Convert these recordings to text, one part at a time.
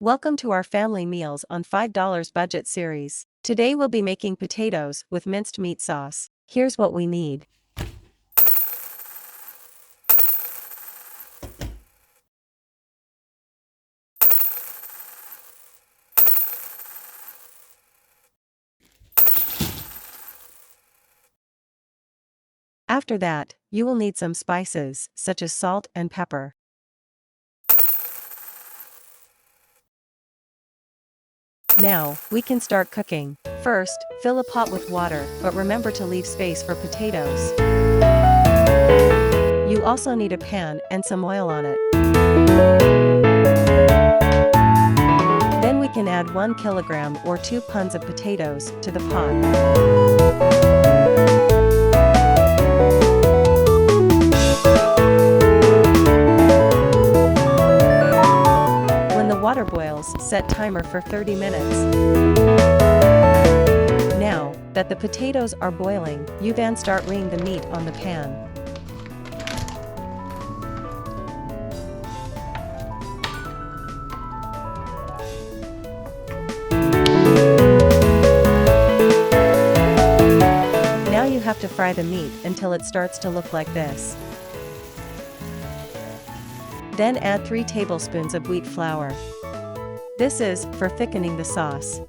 Welcome to our Family Meals on $5 Budget series. Today we'll be making potatoes with minced meat sauce. Here's what we need. After that, you will need some spices, such as salt and pepper. Now, we can start cooking. First, fill a pot with water, but remember to leave space for potatoes. You also need a pan and some oil on it. Then we can add 1 kilogram or 2 puns of potatoes to the pot. Water boils, set timer for 30 minutes. Now that the potatoes are boiling, you then start wringing the meat on the pan. Now you have to fry the meat until it starts to look like this. Then add 3 tablespoons of wheat flour. This is for thickening the sauce.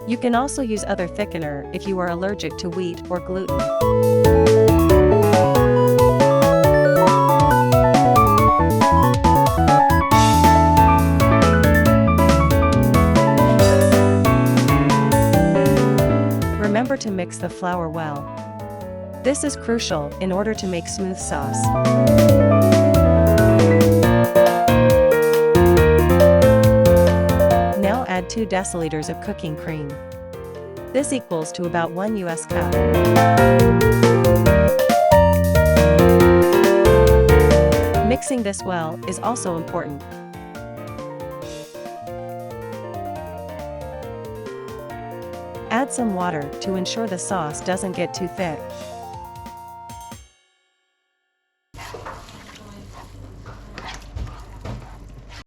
You can also use other thickener if you are allergic to wheat or gluten. Remember to mix the flour well. This is crucial in order to make smooth sauce. Add 2 deciliters of cooking cream. This equals to about 1 US cup. Mixing this well is also important. Add some water to ensure the sauce doesn't get too thick.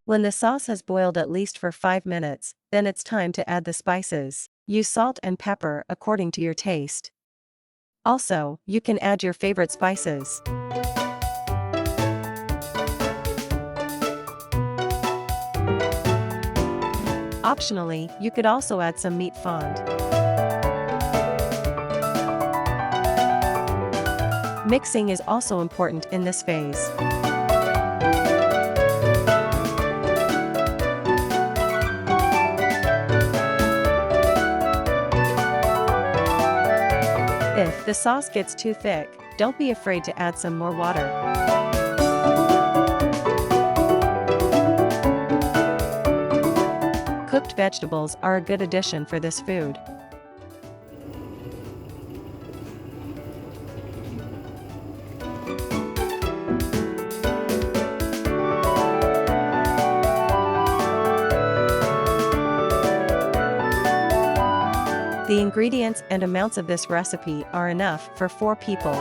When the sauce has boiled at least for 5 minutes, then it's time to add the spices. Use salt and pepper according to your taste. Also, you can add your favorite spices. Optionally, you could also add some meat fond. Mixing is also important in this phase. If the sauce gets too thick, don't be afraid to add some more water. Cooked vegetables are a good addition for this food. The ingredients and amounts of this recipe are enough for 4 people.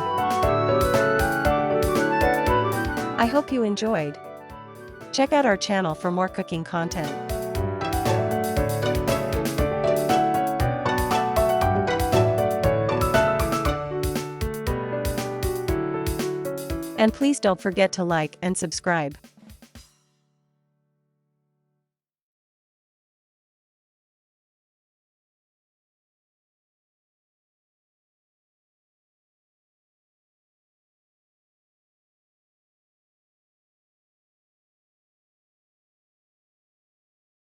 I hope you enjoyed. Check out our channel for more cooking content. And please don't forget to like and subscribe.